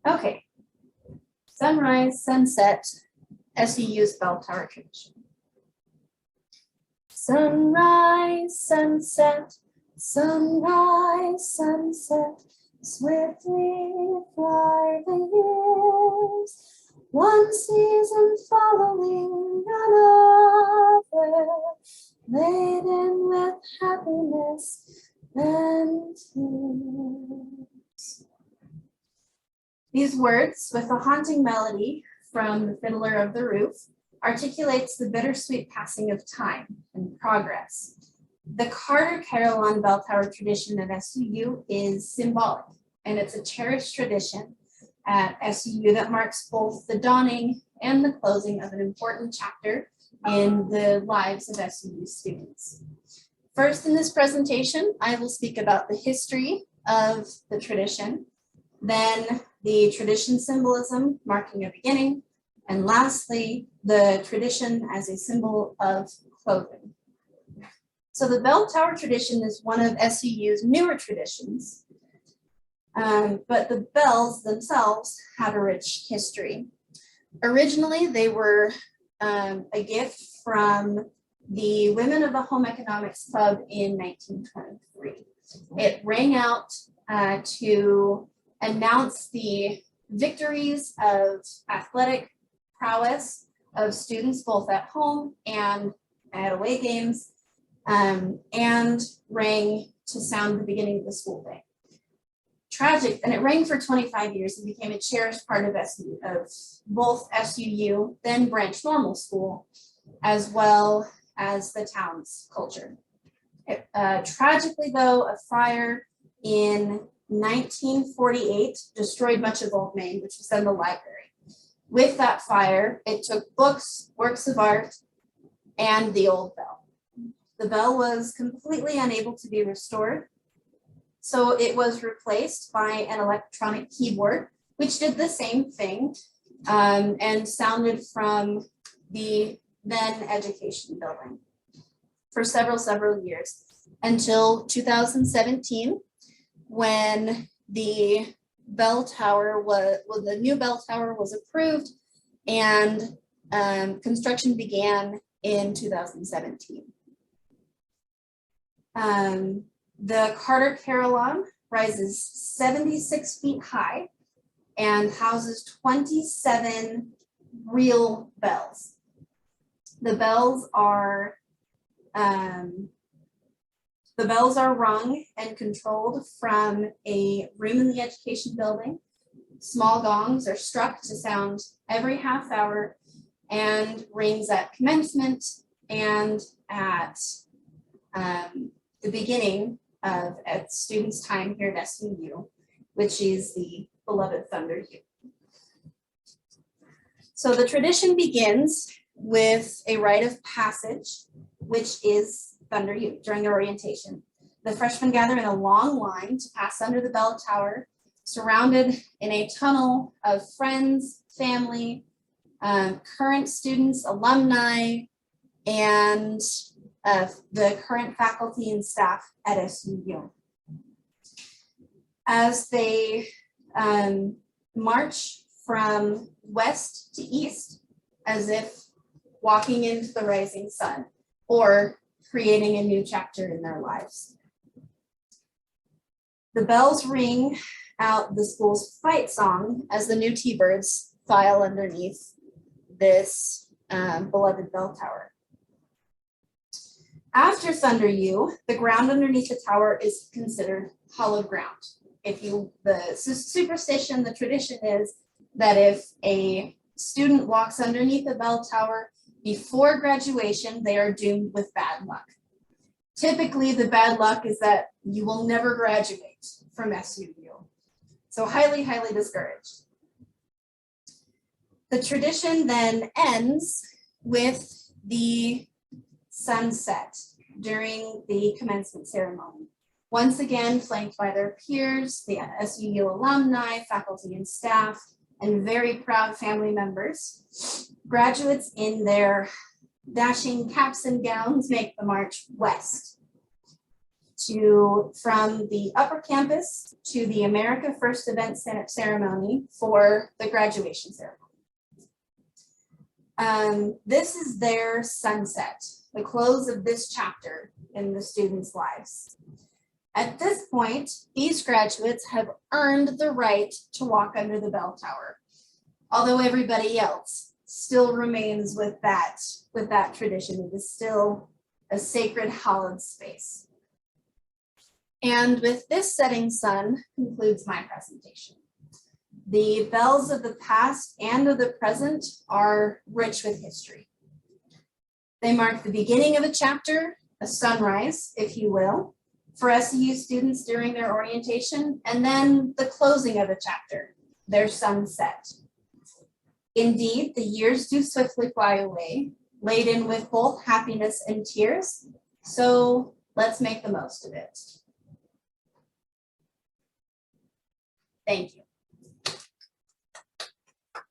Okay, sunrise, sunset, SUU's bell tower tradition. Sunrise, sunset, sunrise, sunset, swiftly fly the years, one season following another, laden with happiness and tears. These words, with a haunting melody from the Fiddler of the Roof, articulates the bittersweet passing of time and progress. The Carter Carillon bell tower tradition at SUU is symbolic, and it's a cherished tradition at SUU that marks both the dawning and the closing of an important chapter in the lives of SUU students. First, in this presentation, I will speak about the history of the tradition, then the tradition symbolism marking a beginning, and lastly, the tradition as a symbol of clothing. So the bell tower tradition is one of SUU's newer traditions, but the bells themselves have a rich history. Originally, they were a gift from the Women of the Home Economics Club in 1923. It rang out to announce the victories of athletic prowess of students both at home and at away games, and rang to sound the beginning of the school day. Tragic, and it rang for 25 years and became a cherished part of both SUU, then Branch Normal School, as well as the town's culture. Tragically though, a fire in 1948 destroyed much of Old Main, which was then the library. With that fire, it took books, works of art, and the old bell. The bell was completely unable to be restored, so it was replaced by an electronic keyboard, which did the same thing and sounded from the then education building for several years until 2017, when the bell tower the new bell tower was approved and construction began in 2017. The Carter Carillon rises 76 feet high and houses 27 real bells. The bells are rung and controlled from a room in the education building. Small gongs are struck to sound every half hour and rings at commencement and at the beginning of students' time here at SUU, which is the beloved Thunder U. So the tradition begins with a rite of passage, which is Thunder U during their orientation. The freshmen gather in a long line to pass under the bell tower, surrounded in a tunnel of friends, family, current students, alumni, and the current faculty and staff at SUU. As they march from west to east, as if walking into the rising sun or creating a new chapter in their lives. The bells ring out the school's fight song as the new T-birds file underneath this beloved bell tower. After Thunder U, the ground underneath the tower is considered hallowed ground. The superstition, the tradition is that if a student walks underneath the bell tower before graduation, they are doomed with bad luck. Typically, the bad luck is that you will never graduate from SUU. So highly, highly discouraged. The tradition then ends with the sunset during the commencement ceremony. Once again, flanked by their peers, the SUU alumni, faculty and staff, and very proud family members. Graduates in their dashing caps and gowns make the march west from the upper campus to the America First event ceremony for the graduation ceremony. This is their sunset, the close of this chapter in the students' lives. At this point, these graduates have earned the right to walk under the bell tower, although everybody else still remains with that tradition. It is still a sacred, hallowed space. And with this setting sun concludes my presentation. The bells of the past and of the present are rich with history. They mark the beginning of a chapter, a sunrise, if you will, for SEU students during their orientation, and then the closing of a chapter, their sunset. Indeed, the years do swiftly fly away, laden with both happiness and tears, so let's make the most of it. Thank you.